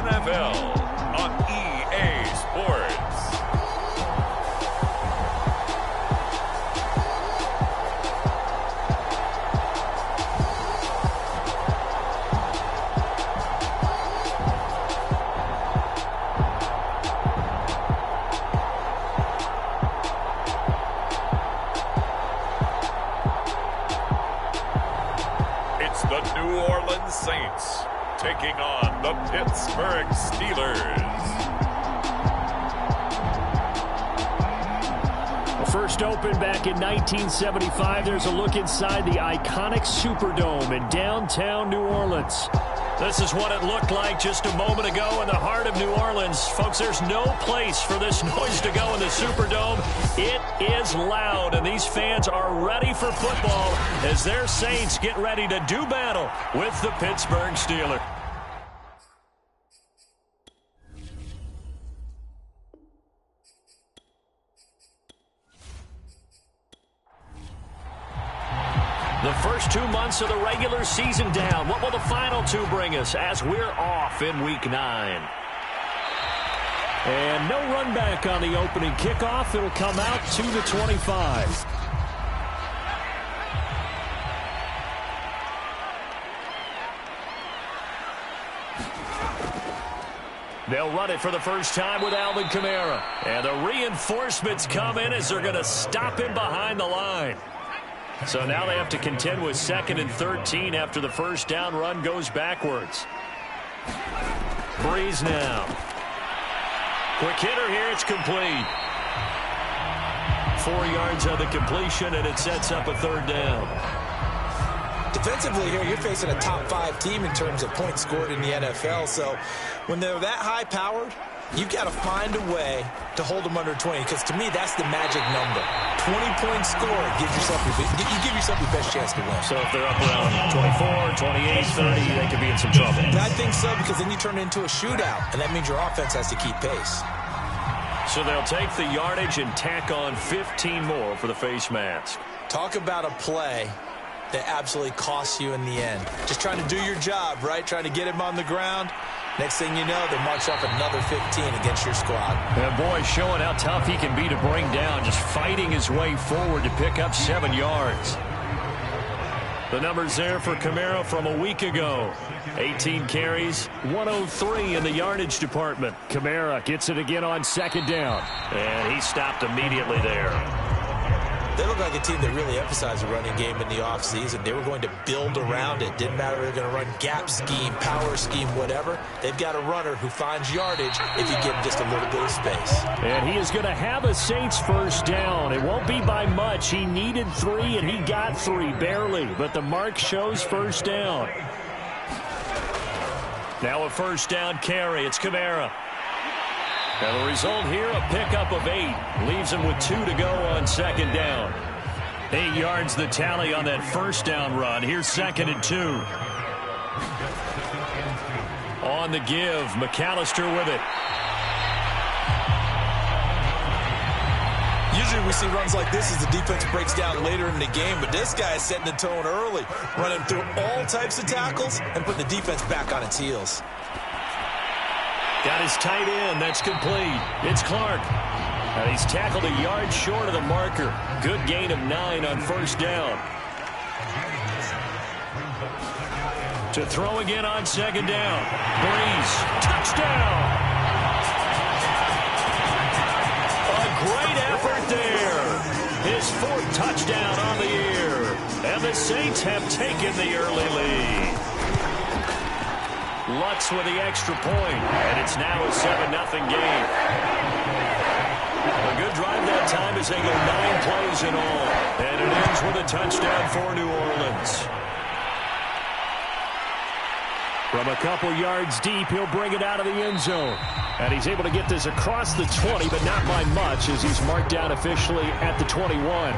NFL on EA Sports. The New Orleans Saints taking on the Pittsburgh Steelers. First opened back in 1975, there's a look inside the iconic Superdome in downtown New Orleans. This is what it looked like just a moment ago in the heart of New Orleans. Folks, there's no place for this noise to go in the Superdome. It is loud, and these fans are ready for football as their Saints get ready to do battle with the Pittsburgh Steelers. The first 2 months of the regular season down. What will the final two bring us as we're off in Week 9? And no run back on the opening kickoff. It'll come out to the 25. They'll run it for the first time with Alvin Kamara. And the reinforcements come in as they're going to stop him behind the line. So now they have to contend with 2nd and 13 after the first down run goes backwards. Breeze now. Quick hitter here, it's complete. 4 yards on the completion, and it sets up a third down. Defensively here, you're facing a top 5 team in terms of points scored in the NFL. So when they're that high-powered, you've got to find a way to hold them under 20, because to me, that's the magic number. 20-point score, you give yourself your best chance to win. So if they're up around 24, 28, 30, they could be in some trouble. I think so, because then you turn it into a shootout, and that means your offense has to keep pace. So they'll take the yardage and tack on 15 more for the face mask. Talk about a play that absolutely costs you in the end. Just trying to do your job, right? Trying to get him on the ground. Next thing you know, they march off another 15 against your squad. And boy, showing how tough he can be to bring down, just fighting his way forward to pick up 7 yards. The numbers there for Kamara from a week ago. 18 carries, 103 in the yardage department. Kamara gets it again on 2nd down. And he stopped immediately there. They look like a team that really emphasized the running game in the offseason. They were going to build around it. Didn't matter if they're going to run gap scheme, power scheme, whatever. They've got a runner who finds yardage if you give him just a little bit of space. And he is going to have a Saints first down. It won't be by much. He needed 3, and he got 3, barely. But the mark shows first down. Now a first down carry. It's Kamara. And the result here, a pickup of 8. Leaves him with 2 to go on 2nd down. 8 yards the tally on that first down run. Here's 2nd and 2. On the give, McAllister with it. Usually we see runs like this as the defense breaks down later in the game, but this guy is setting the tone early, running through all types of tackles and putting the defense back on its heels. Got his tight end. That's complete. It's Clark. And he's tackled a yard short of the marker. Good gain of 9 on first down. To throw again on 2nd down. Breeze. Touchdown. A great effort there. His 4th touchdown on the year. And the Saints have taken the early lead. Lutz with the extra point, and it's now a 7-0 game. A good drive that time as they go 9 plays in all, and it ends with a touchdown for New Orleans. From a couple yards deep, he'll bring it out of the end zone. And he's able to get this across the 20, but not by much as he's marked down officially at the 21.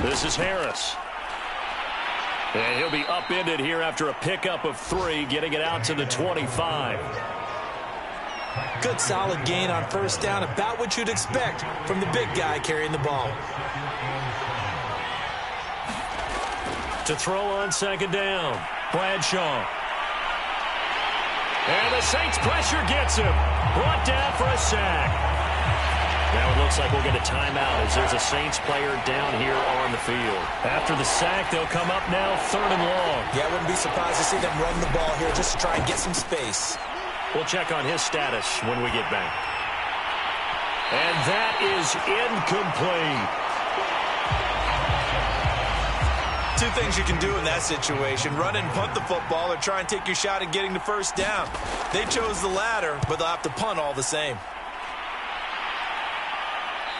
This is Harris. And he'll be upended here after a pickup of 3, getting it out to the 25. Good solid gain on first down, about what you'd expect from the big guy carrying the ball. To throw on second down, Bradshaw. And the Saints pressure gets him. Brought down for a sack. Now it looks like we'll get a timeout as there's a Saints player down here on the field. After the sack, they'll come up now 3rd and long. Yeah, I wouldn't be surprised to see them run the ball here just to try and get some space. We'll check on his status when we get back. And that is incomplete. Two things you can do in that situation: run and punt the football, or try and take your shot at getting the first down. They chose the latter, but they'll have to punt all the same.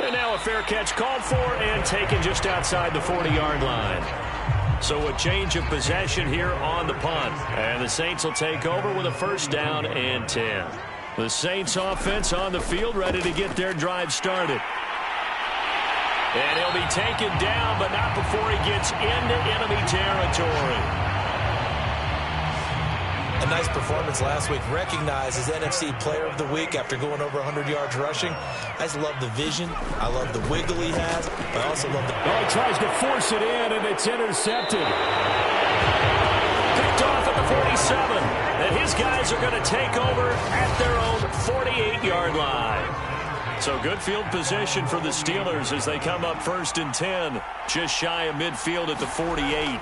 And now a fair catch called for and taken just outside the 40-yard line. So a change of possession here on the punt. And the Saints will take over with a 1st down and 10. The Saints offense on the field ready to get their drive started. And he'll be taken down, but not before he gets into enemy territory. A nice performance last week. Recognized as NFC Player of the Week after going over 100 yards rushing. I just love the vision. I love the wiggle he has. But I also love the... Oh, he tries to force it in, and it's intercepted. Picked off at the 47. And his guys are going to take over at their own 48-yard line. So good field position for the Steelers as they come up 1st and 10. Just shy of midfield at the 48.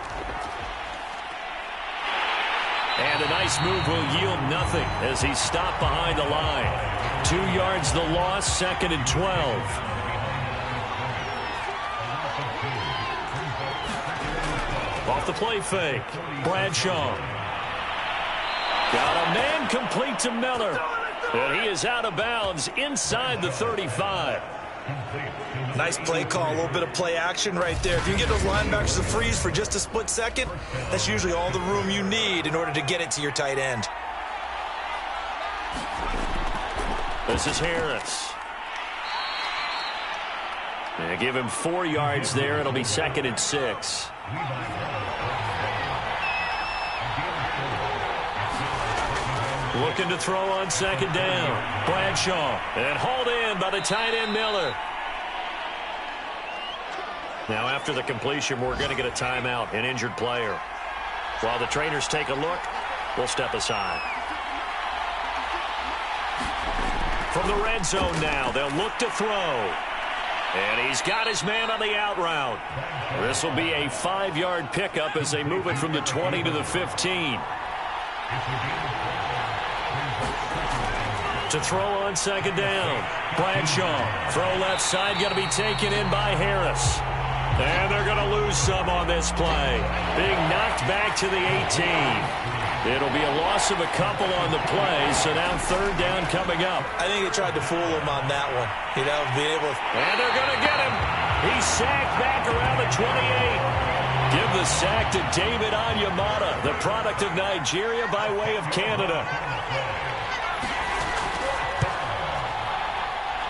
And a nice move will yield nothing as he's stopped behind the line. 2 yards the loss, 2nd and 12. Off the play fake, Bradshaw. Got a man complete to Miller. And he is out of bounds inside the 35. Nice play call, a little bit of play action right there. If you can get those linebackers to freeze for just a split second, that's usually all the room you need in order to get it to your tight end. This is Harris. They give him 4 yards there. It'll be 2nd and 6. Looking to throw on 2nd down. Bradshaw. And hauled in by the tight end Miller. Now after the completion, we're going to get a timeout, an injured player. While the trainers take a look, we'll step aside. From the red zone now, they'll look to throw. And he's got his man on the out route. This will be a 5-yard pickup as they move it from the 20 to the 15. To throw on 2nd down. Bradshaw. Throw left side, going to be taken in by Harris. And they're going to lose some on this play. Being knocked back to the 18. It'll be a loss of a couple on the play, so now 3rd down coming up. I think they tried to fool him on that one. You know, being able to... And they're going to get him. He's sacked back around the 28. Give the sack to David Onyemata, the product of Nigeria by way of Canada.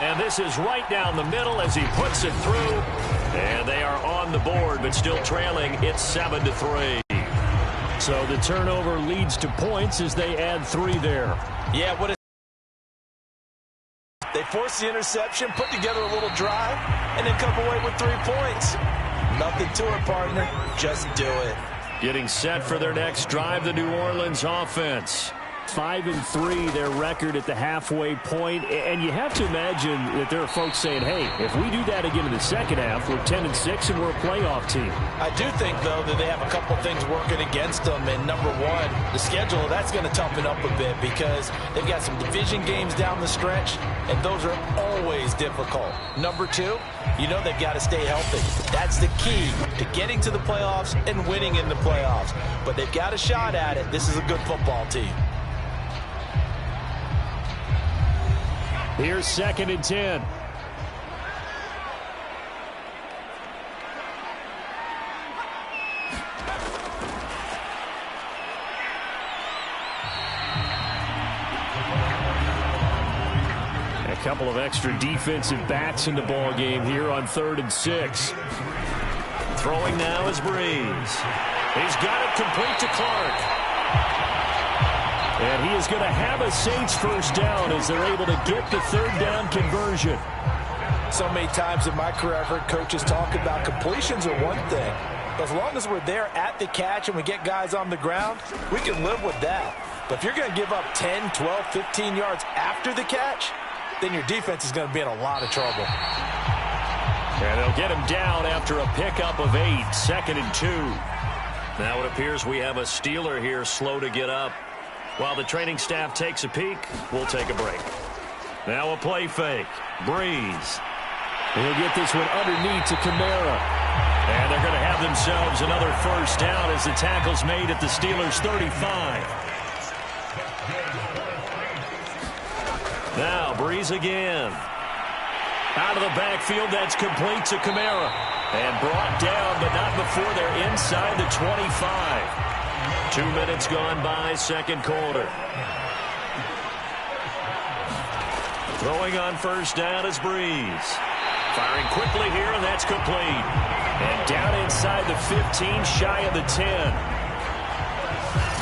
And this is right down the middle as he puts it through. And they are on the board, but still trailing. It's 7-3. So the turnover leads to points as they add 3 there. Yeah, what a... They force the interception, put together a little drive, and then come away with 3 points. Nothing to it, partner. Just do it. Getting set for their next drive, the New Orleans offense. 5-3, their record at the halfway point. And you have to imagine that there are folks saying, hey, if we do that again in the second half, we're 10-6 and we're a playoff team. I do think, though, that they have a couple things working against them. And number one, the schedule, that's going to toughen up a bit because they've got some division games down the stretch, and those are always difficult. Number two, you know they've got to stay healthy. That's the key to getting to the playoffs and winning in the playoffs. But they've got a shot at it. This is a good football team. Here's 2nd and 10. A couple of extra defensive backs in the ball game here on 3rd and 6. Throwing now is Breeze. He's got it complete to Clark. And he is going to have a Saints first down as they're able to get the 3rd down conversion. So many times in my career, I've heard coaches talk about completions are one thing, As long as we're there at the catch and we get guys on the ground, we can live with that. But if you're going to give up 10, 12, 15 yards after the catch, then your defense is going to be in a lot of trouble. And they'll get him down after a pickup of 8, 2nd and 2. Now it appears we have a Steeler here slow to get up. While the training staff takes a peek, we'll take a break. Now a play fake. Breeze. He'll get this one underneath to Kamara. And they're going to have themselves another first down as the tackle's made at the Steelers' 35. Now Breeze again. Out of the backfield, that's complete to Kamara. And brought down, but not before they're inside the 25. 2 minutes gone by, second quarter. Throwing on first down is Breeze. Firing quickly here, and that's complete. And down inside the 15, shy of the 10.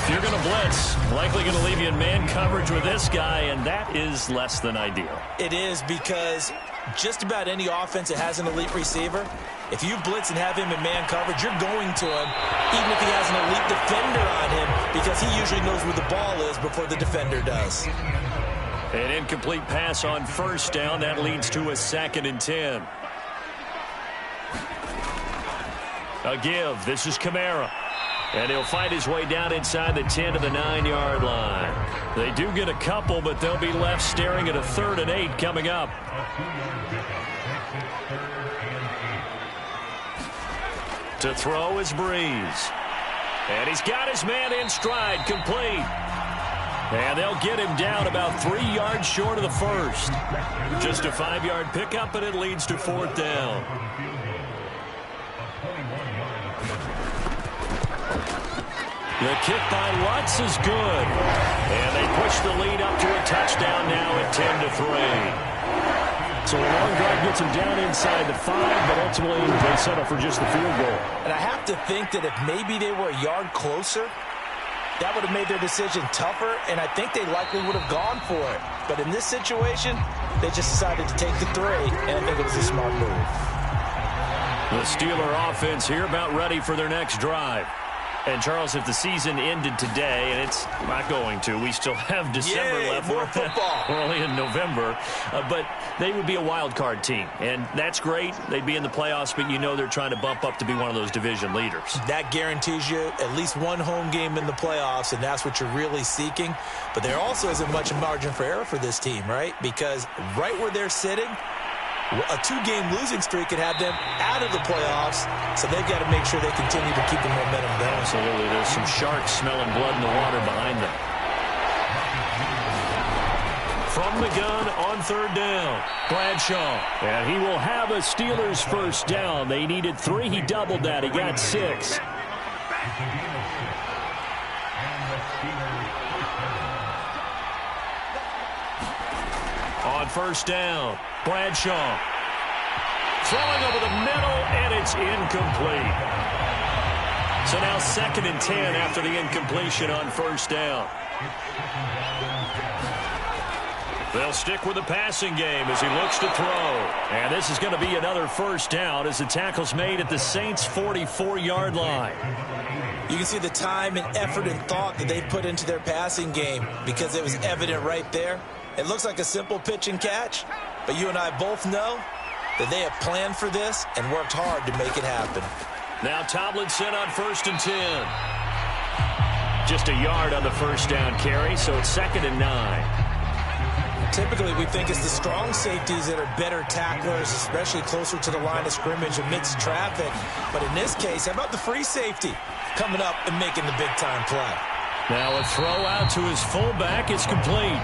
If you're going to blitz, likely going to leave you in man coverage with this guy, and that is less than ideal. It is, because just about any offense that has an elite receiver, if you blitz and have him in man coverage, you're going to him, even if he has an elite defender on him, because he usually knows where the ball is before the defender does. An incomplete pass on first down. That leads to a 2nd and 10. A give. This is Kamara. And he'll find his way down inside the 10 to the 9-yard line. They do get a couple, but they'll be left staring at a 3rd and 8 coming up. To throw is Breeze. And he's got his man in stride, complete. And they'll get him down about 3 yards short of the first. Just a 5-yard pickup, and it leads to 4th down. The kick by Lutz is good. And they push the lead up to a touchdown now at 10-3. So a long drive gets him down inside the 5, but ultimately they settle for just the field goal. And I have to think that if maybe they were a yard closer, that would have made their decision tougher, and I think they likely would have gone for it. But in this situation, they just decided to take the 3, and I think it was a smart move. The Steeler offense here about ready for their next drive. And, Charles, if the season ended today, and it's not going to, we still have December left. More football. We're only in November. But they would be a wild card team. And that's great. They'd be in the playoffs, but you know they're trying to bump up to be one of those division leaders. That guarantees you at least one home game in the playoffs, and that's what you're really seeking. But there also isn't much margin for error for this team, right? Because right where they're sitting, a 2-game losing streak could have them out of the playoffs, so they've got to make sure they continue to keep the momentum going. Absolutely. There's some sharks smelling blood in the water behind them. From the gun on 3rd down, Bradshaw. And he will have a Steelers first down. They needed 3. He doubled that. He got 6. On first down, Bradshaw. Throwing over the middle, and it's incomplete. So now 2nd and 10 after the incompletion on first down. They'll stick with the passing game as he looks to throw. And this is going to be another first down as the tackle's made at the Saints' 44-yard line. You can see the time and effort and thought that they put into their passing game because it was evident right there. It looks like a simple pitch and catch, but you and I both know that they have planned for this and worked hard to make it happen. Now Tomlinson on 1st and 10. Just a yard on the first down carry, so it's 2nd and 9. Typically, we think it's the strong safeties that are better tacklers, especially closer to the line of scrimmage amidst traffic. But in this case, how about the free safety coming up and making the big-time play? Now a throw out to his fullback is complete.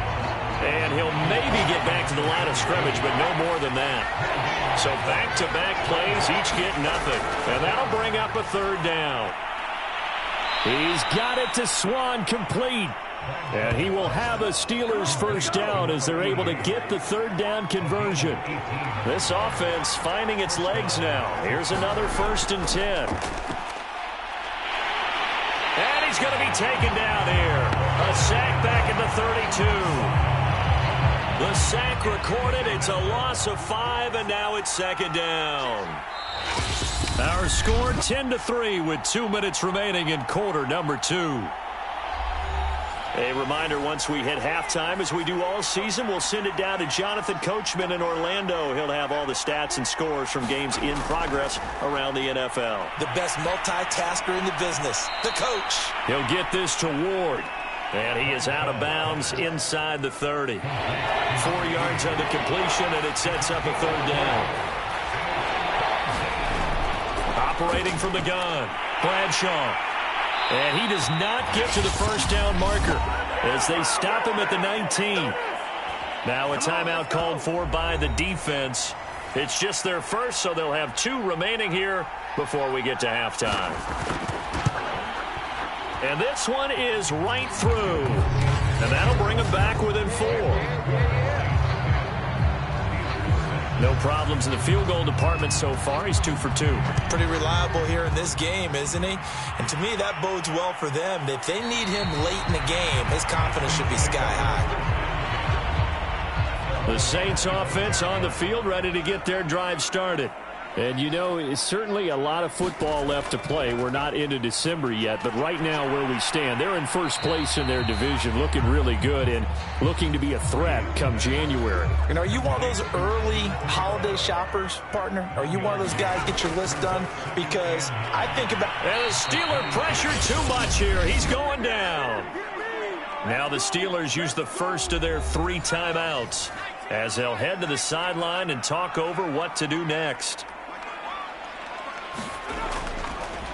And he'll maybe get back to the line of scrimmage, but no more than that. So back-to-back plays, each get nothing. And that'll bring up a 3rd down. He's got it to Swan, complete. And he will have a Steelers first down as they're able to get the 3rd down conversion. This offense finding its legs now. Here's another 1st and 10. And he's going to be taken down here. A sack back at the 32. The sack recorded. It's a loss of 5, and now it's 2nd down. Our score 10-3 with 2 minutes remaining in quarter number 2. A reminder, once we hit halftime, as we do all season, we'll send it down to Jonathan Coachman in Orlando. He'll have all the stats and scores from games in progress around the NFL. The best multitasker in the business, the coach. He'll get this to Ward. And he is out of bounds inside the 30. 4 yards on the completion, and it sets up a third down. Operating from the gun, Bradshaw. And he does not get to the first down marker as they stop him at the 19. Now a timeout called for by the defense. It's just their first, so they'll have 2 remaining here before we get to halftime. And this one is right through. And that'll bring them back within 4. No problems in the field goal department so far. He's 2 for 2. Pretty reliable here in this game, isn't he? And to me, that bodes well for them. If they need him late in the game, his confidence should be sky high. The Saints offense on the field, ready to get their drive started. And, you know, it's certainly a lot of football left to play. We're not into December yet, but right now where we stand, they're in first place in their division, looking really good and looking to be a threat come January. And are you one of those early holiday shoppers, partner? Are you one of those guys get your list done? Because I think about... And the Steeler pressure too much here. He's going down. Now the Steelers use the first of their 3 timeouts as they'll head to the sideline and talk over what to do next.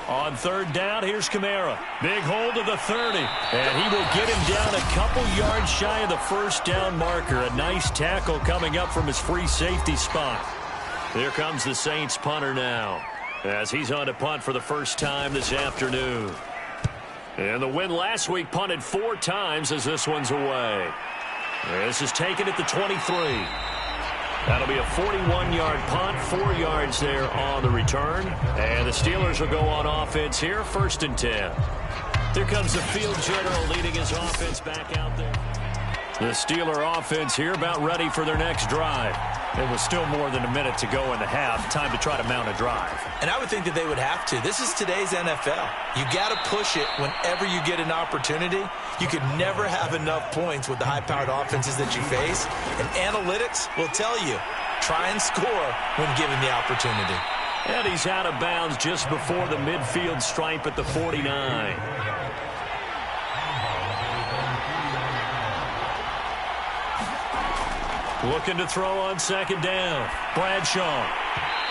On third down, here's Kamara. Big hold of the 30. And he will get him down a couple yards shy of the first down marker. A nice tackle coming up from his free safety spot. Here comes the Saints punter now, as he's on to punt for the first time this afternoon. And the win last week punted 4 times as this one's away. This is taken at the 23. That'll be a 41-yard punt, 4 yards there on the return. And the Steelers will go on offense here, 1st and 10. Here comes the field general leading his offense back out there. The Steeler offense here about ready for their next drive. There was still more than a minute to go in the half. Time to try to mount a drive. And I would think that they would have to. This is today's NFL. You got to push it whenever you get an opportunity. You could never have enough points with the high-powered offenses that you face. And analytics will tell you, try and score when given the opportunity. And he's out of bounds just before the midfield stripe at the 49. Looking to throw on second down. Bradshaw.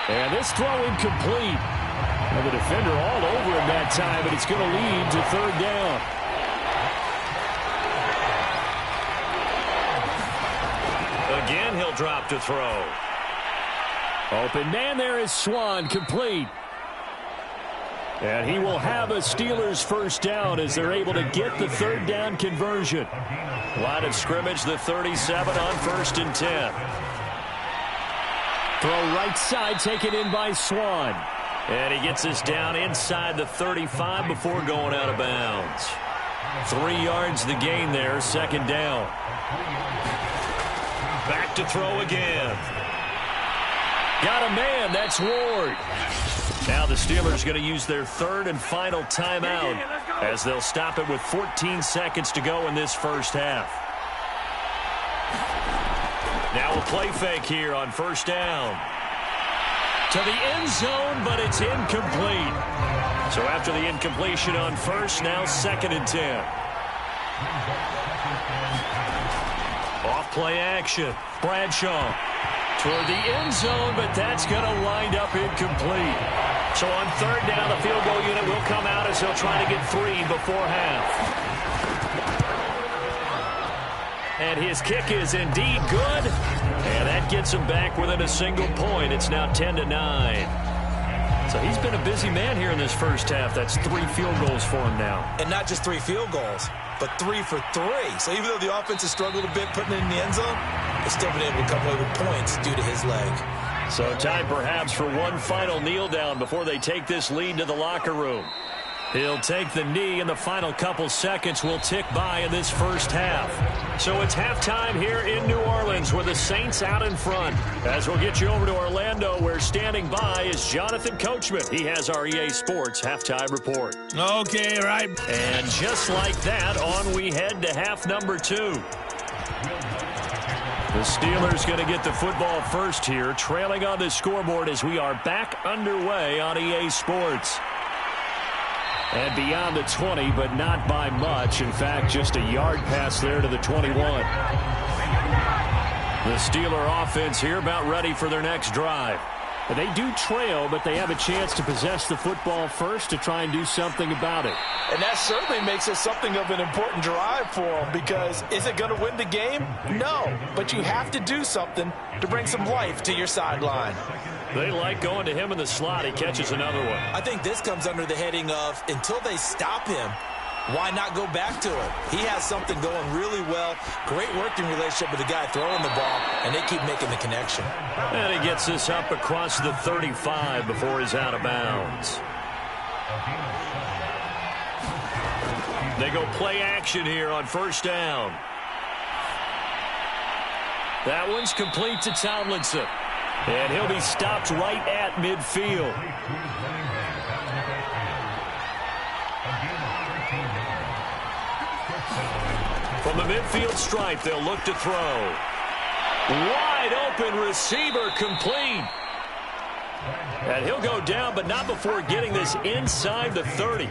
And this throw incomplete. And the defender all over him that time, but it's going to lead to third down. Again, he'll drop to throw. Open man there is Swan, complete. And he will have a Steelers first down as they're able to get the third down conversion. Line of scrimmage, the 37 on 1st and 10. Throw right side, taken in by Swan. And he gets us down inside the 35 before going out of bounds. 3 yards the gain there, 2nd down. Back to throw again. Got a man, that's Ward. Now the Steelers going to use their 3rd and final timeout as they'll stop it with 14 seconds to go in this first half. Now a play fake here on 1st down. To the end zone, but it's incomplete. So after the incompletion on 1st, now 2nd and 10. Off play action. Bradshaw toward the end zone, but that's going to wind up incomplete. So on 3rd down, the field goal unit will come out as they'll try to get 3 before half. And his kick is indeed good. And that gets him back within a single point. It's now 10-9. So he's been a busy man here in this first half. That's 3 field goals for him now. And not just 3 field goals, but 3 for 3. So even though the offense has struggled a bit putting it in the end zone, they've still been able to come away with points due to his leg. So time perhaps for one final kneel down before they take this lead to the locker room. He'll take the knee, and the final couple seconds will tick by in this first half. So it's halftime here in New Orleans with the Saints out in front. As we'll get you over to Orlando, where standing by is Jonathan Coachman. He has our EA Sports halftime report. Okay, right. And just like that, on we head to half number 2. The Steelers going to get the football first here, trailing on the scoreboard as we are back underway on EA Sports. And beyond the 20, but not by much. In fact, just a yard pass there to the 21. The Steeler offense here about ready for their next drive. They do trail, but they have a chance to possess the football first to try and do something about it. And that certainly makes it something of an important drive for them, because is it going to win the game? No, but you have to do something to bring some life to your sideline. They like going to him in the slot. He catches another one. I think this comes under the heading of, until they stop him, why not go back to him? He has something going really well. Great working relationship with the guy throwing the ball, and they keep making the connection. And he gets this up across the 35 before he's out of bounds. They go play action here on first down. That one's complete to Tomlinson. And he'll be stopped right at midfield. From the midfield stripe, they'll look to throw. Wide open receiver, complete. And he'll go down, but not before getting this inside the 30.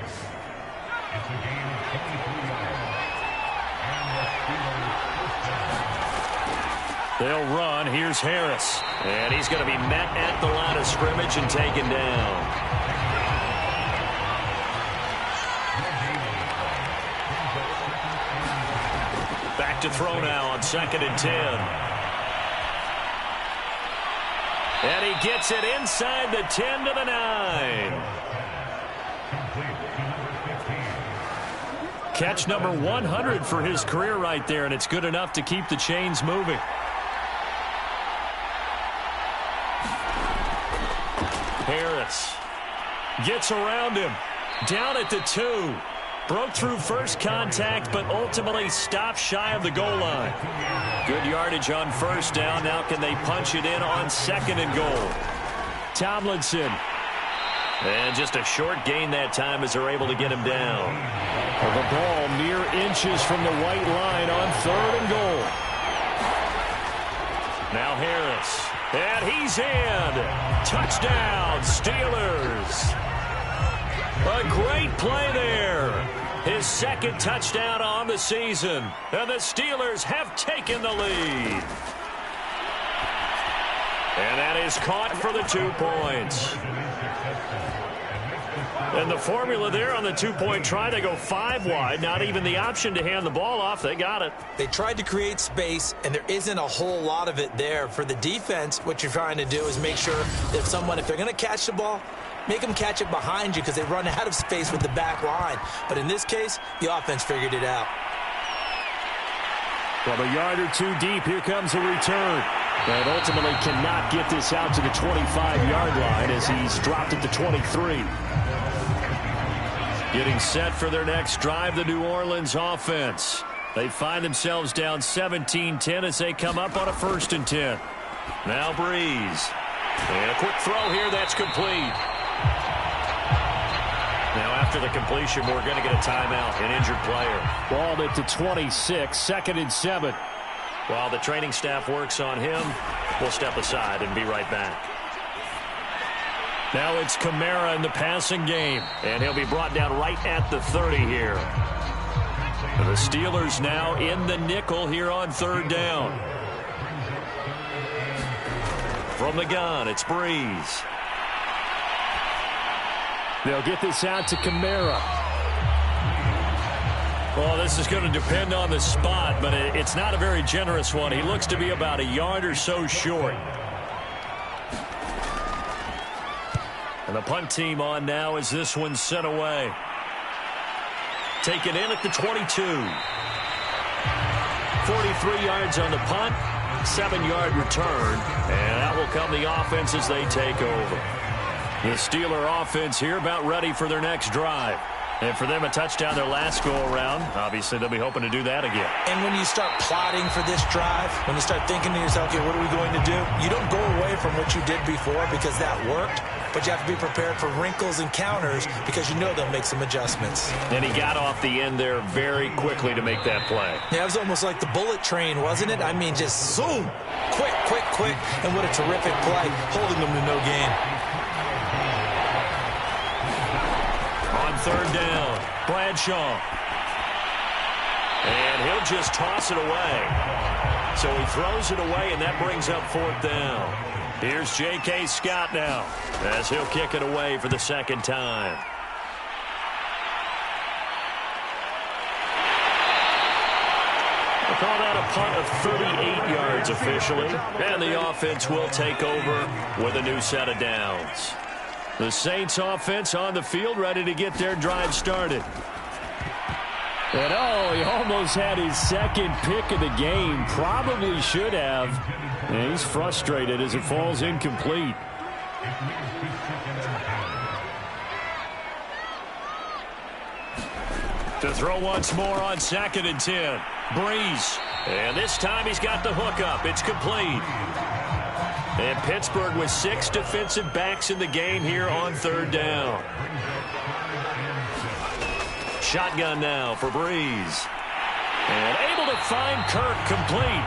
They'll run. Here's Harris. And he's going to be met at the line of scrimmage and taken down. Back to throw now on 2nd and 10. And he gets it inside the 10 to the 9. Catch number 100 for his career right there, and it's good enough to keep the chains moving. Harris gets around him. Down at the 2. Broke through first contact, but ultimately stopped shy of the goal line. Good yardage on first down. Now can they punch it in on 2nd and goal? Tomlinson. And just a short gain that time as they're able to get him down. The ball mere inches from the white line on 3rd and goal. Now Harris. And he's in. Touchdown, Steelers. A great play there. His 2nd touchdown on the season. And the Steelers have taken the lead. And that is caught for the 2 points. And the formula there on the 2-point try, they go 5 wide. Not even the option to hand the ball off. They got it. They tried to create space, and there isn't a whole lot of it there. For the defense, what you're trying to do is make sure that if they're going to catch the ball, make them catch it behind you, because they run out of space with the back line. But in this case, the offense figured it out. From a yard or 2 deep, here comes a return. But ultimately cannot get this out to the 25-yard line as he's dropped at the 23. Getting set for their next drive, the New Orleans offense. They find themselves down 17-10 as they come up on a 1st and 10. Now Breeze. And a quick throw here that's complete. Now after the completion, we're going to get a timeout, an injured player. Ball at the 26, 2nd and 7. While the training staff works on him, we'll step aside and be right back. Now it's Kamara in the passing game, and he'll be brought down right at the 30 here. The Steelers now in the nickel here on 3rd down. From the gun, it's Breeze. They'll get this out to Kamara. Well, this is going to depend on the spot, but it's not a very generous one. He looks to be about a yard or so short. And the punt team on now as this one's sent away. Taken in at the 22. 43 yards on the punt, 7-yard return, and that will come the offense as they take over. The Steeler offense here about ready for their next drive. And for them, a touchdown their last go-around. Obviously, they'll be hoping to do that again. And when you start plotting for this drive, when you start thinking to yourself, okay, what are we going to do? You don't go away from what you did before because that worked, but you have to be prepared for wrinkles and counters because you know they'll make some adjustments. And he got off the end there very quickly to make that play. Yeah, it was almost like the bullet train, wasn't it? I mean, just zoom, quick, quick, quick, and what a terrific play, holding them to no gain. On third down, Bradshaw. And he'll just toss it away. So he throws it away, and that brings up fourth down. Here's J.K. Scott now as he'll kick it away for the second time. We'll call that a punt of 38 yards officially. And the offense will take over with a new set of downs. The Saints offense on the field ready to get their drive started. And oh, he almost had his second pick of the game. Probably should have. And he's frustrated as it falls incomplete. To throw once more on 2nd and 10. Breeze. And this time he's got the hook up. It's complete. And Pittsburgh with 6 defensive backs in the game here on third down. Shotgun now for Breeze. And able to find Kirk complete.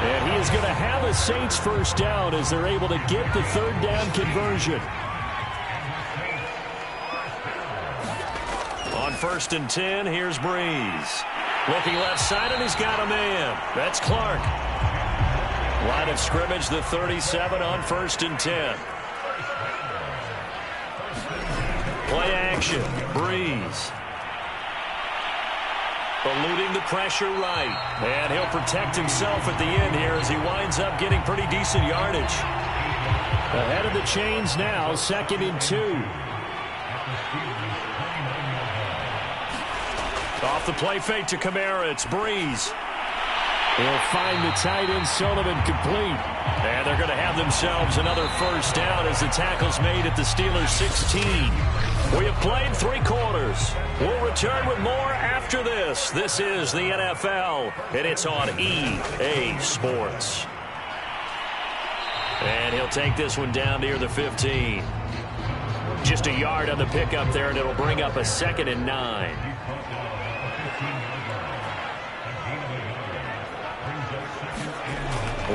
And he is going to have a Saints first down as they're able to get the third down conversion. On 1st and 10, here's Breeze. Looking left side, and he's got a man. That's Clark. Line of scrimmage, the 37 on 1st and 10. Play action. Breeze. Eluding the pressure right. And he'll protect himself at the end here as he winds up getting pretty decent yardage. Ahead of the chains now, 2nd and 2. Off the play fake to Kamara, it's Breeze. He'll find the tight end Sullivan complete. And they're going to have themselves another first down as the tackle's made at the Steelers' 16. We have played 3 quarters. We'll return with more after this. This is the NFL, and it's on EA Sports. And he'll take this one down near the 15. Just a yard on the pickup there, and it'll bring up a 2nd and 9.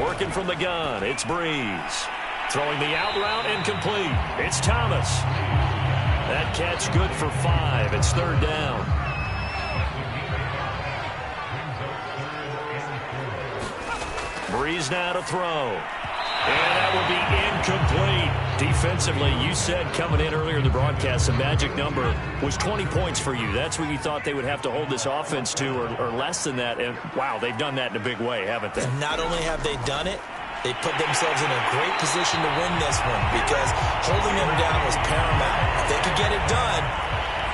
Working from the gun, it's Breeze. Throwing the out route incomplete. It's Thomas. That catch good for 5. It's third down. Breeze now to throw. And that will be incomplete. Defensively, you said coming in earlier in the broadcast, the magic number was 20 points for you. That's what you thought they would have to hold this offense to, or less than that. And, wow, they've done that in a big way, haven't they? Not only have they done it, they put themselves in a great position to win this one because holding them down was paramount. If they could get it done,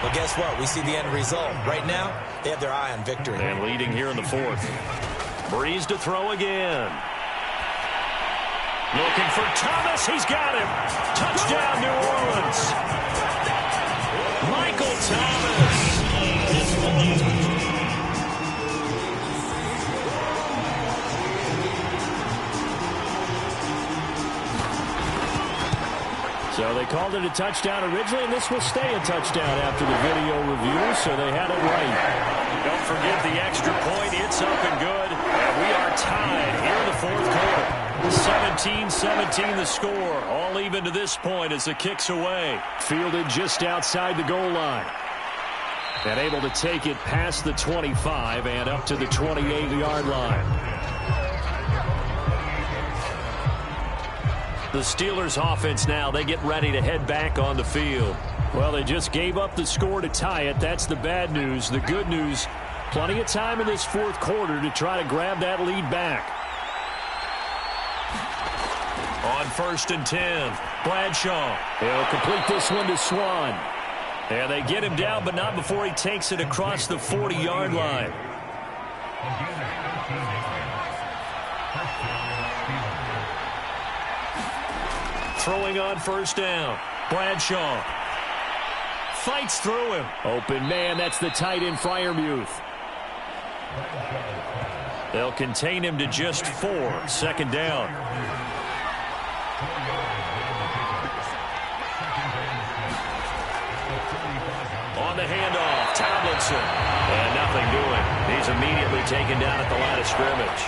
well, guess what? We see the end result. Right now, they have their eye on victory. And leading here in the 4th. Breeze to throw again. Looking for Thomas. He's got him. Touchdown, New Orleans. Michael Thomas. So they called it a touchdown originally, and this will stay a touchdown after the video review, so they had it right. Don't forget the extra point. It's up and good. And we are tied here in the 4th quarter. 17-17 the score. All even to this point as the kick's away. Fielded just outside the goal line. And able to take it past the 25 and up to the 28-yard line. The Steelers offense now, they get ready to head back on the field. Well, they just gave up the score to tie it. That's the bad news. The good news, plenty of time in this 4th quarter to try to grab that lead back. On 1st and 10, Bradshaw. He'll complete this one to Swan. And they get him down, but not before he takes it across the 40-yard line. Throwing on 1st down, Bradshaw. fights through him. Open man, that's the tight end Freiermuth. They'll contain him to just 4. Second down. On the handoff, Tomlinson. And nothing doing. He's immediately taken down at the line of scrimmage.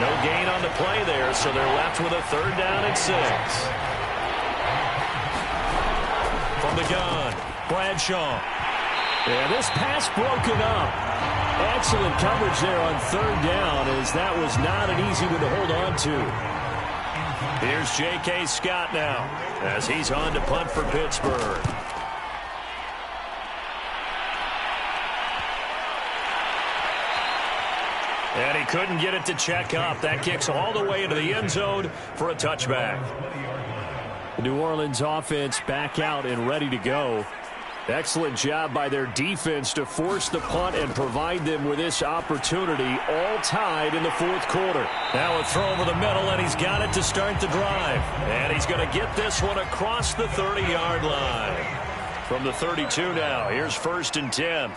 No gain on the play there, so they're left with a 3rd down and 6. From the gun, Bradshaw. Yeah, this pass broken up. Excellent coverage there on 3rd down, as that was not an easy one to hold on to. Here's J.K. Scott now, as he's on to punt for Pittsburgh. And he couldn't get it to check up. That kicks all the way into the end zone for a touchback. The New Orleans offense back out and ready to go. Excellent job by their defense to force the punt and provide them with this opportunity, all tied in the 4th quarter. Now a throw over the middle, and he's got it to start the drive. And he's going to get this one across the 30-yard line. From the 32 now, here's 1st and 10.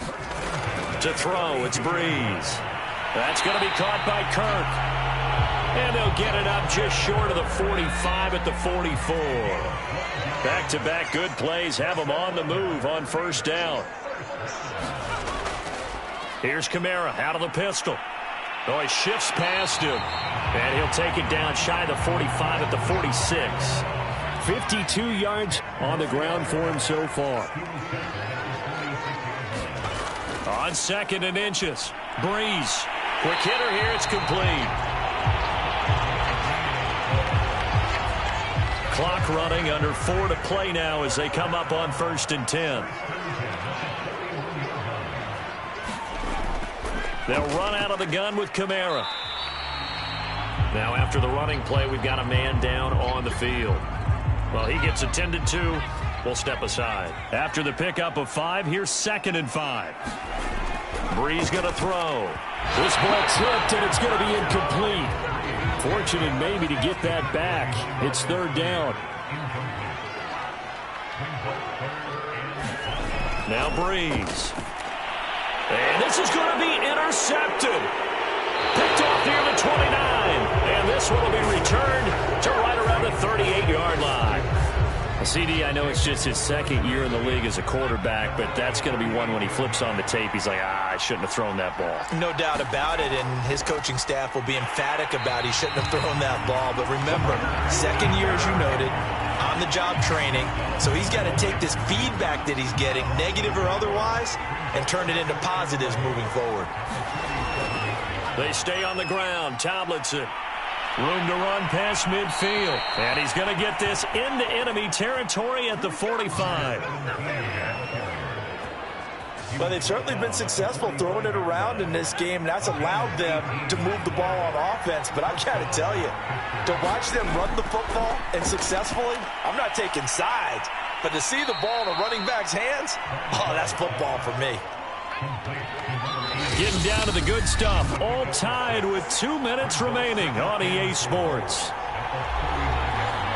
To throw, it's Breeze. That's going to be caught by Kirk. And they'll get it up just short of the 45 at the 44. Back-to-back good plays have them on the move on 1st down. Here's Kamara out of the pistol. Oh, he shifts past him. And he'll take it down shy of the 45 at the 46. 52 yards on the ground for him so far. On 2nd and inches, Breeze. Quick hitter here, it's complete. Clock running, under 4 to play now as they come up on 1st and 10. They'll run out of the gun with Kamara. Now after the running play, we've got a man down on the field. Well, he gets attended to. We'll step aside. After the pickup of 5, here's 2nd and 5. Breeze going to throw. This ball tripped, and it's going to be incomplete. Fortunate maybe to get that back. It's 3rd down. Now Breeze. And this is going to be intercepted. Picked off near the 29. And this one will be returned to right around the 38-yard line. CD, I know it's just his 2nd year in the league as a quarterback, but that's going to be one when he flips on the tape. He's like, I shouldn't have thrown that ball. No doubt about it, and his coaching staff will be emphatic about he shouldn't have thrown that ball. But remember, 2nd year, as you noted, on-the-job training. So he's got to take this feedback that he's getting, negative or otherwise, and turn it into positives moving forward. They stay on the ground. Tomlinson. Room to run past midfield. And he's going to get this into enemy territory at the 45. Well, they've certainly been successful throwing it around in this game. That's allowed them to move the ball on offense. But I've got to tell you, to watch them run the football and successfully, I'm not taking sides. But to see the ball in a running back's hands, oh, that's football for me. Getting down to the good stuff. All tied with 2 minutes remaining on EA Sports.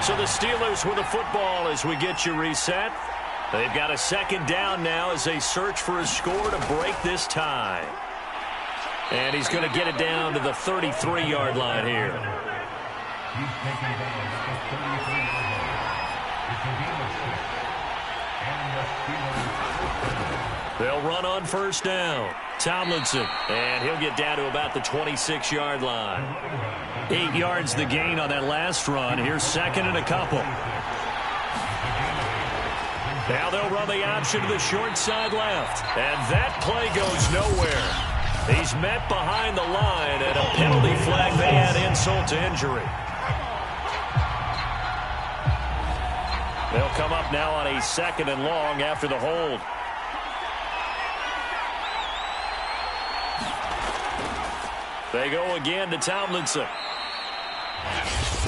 So the Steelers with the football as we get you reset. They've got a 2nd down now as they search for a score to break this tie. And he's going to get it down to the 33-yard line here. They'll run on 1st down. Tomlinson, and he'll get down to about the 26-yard line. 8 yards the gain on that last run. Here's 2nd and a couple. Now they'll run the option to the short side left. And that play goes nowhere. He's met behind the line, and a penalty flag may add insult to injury. They'll come up now on a 2nd and long after the hold. They go again to Tomlinson.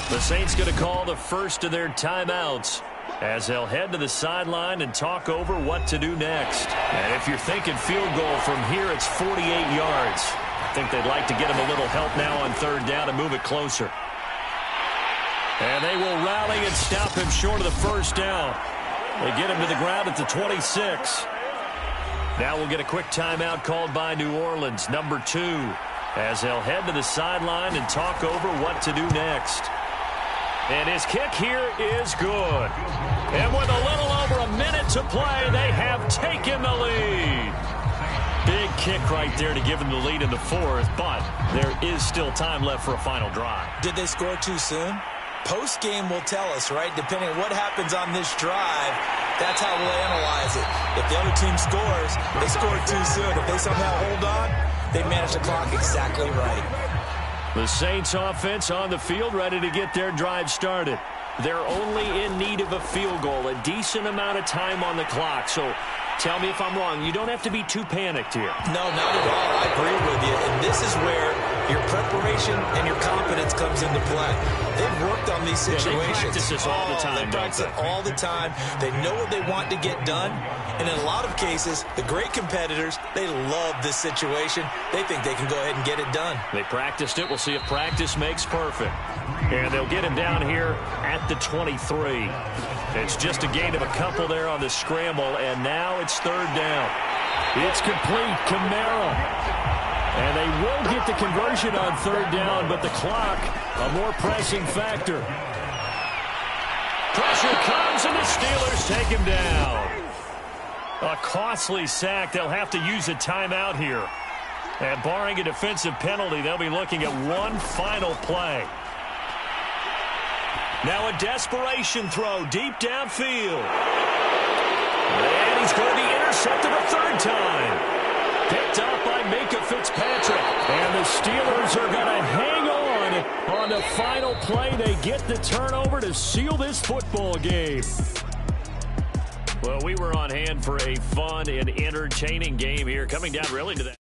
The Saints going to call the first of their timeouts as they'll head to the sideline and talk over what to do next. And if you're thinking field goal from here, it's 48 yards. I think they'd like to get him a little help now on 3rd down and move it closer. And they will rally and stop him short of the 1st down. They get him to the ground at the 26. Now we'll get a quick timeout called by New Orleans, number 2, as they'll head to the sideline and talk over what to do next. And his kick here is good. And with a little over a minute to play, they have taken the lead. Big kick right there to give them the lead in the 4th, but there is still time left for a final drive. Did they score too soon? Post-game will tell us, right? Depending on what happens on this drive, that's how we'll analyze it. If the other team scores, they scored too soon. If they somehow hold on, they manage the clock exactly right. The Saints offense on the field, ready to get their drive started. They're only in need of a field goal, a decent amount of time on the clock. So tell me if I'm wrong. You don't have to be too panicked here. No, not at all. I agree with you. And this is where your preparation and your confidence comes into play. They've worked on these situations. They practice this all the time. They practice it all the time. They know what they want to get done. And in a lot of cases, the great competitors, they love this situation. They think they can go ahead and get it done. They practiced it. We'll see if practice makes perfect. And they'll get him down here at the 23. It's just a gain of a couple there on the scramble, and now it's 3rd down. It's complete. Kamara. And they will get the conversion on 3rd down, but the clock, a more pressing factor. Pressure comes, and the Steelers take him down. A costly sack. They'll have to use a timeout here. And barring a defensive penalty, they'll be looking at one final play. Now a desperation throw deep downfield. And he's going to be intercepted a 3rd time. Picked up by Minka Fitzpatrick. And the Steelers are going to hang on the final play. They get the turnover to seal this football game. Well, we were on hand for a fun and entertaining game here, coming down really to that.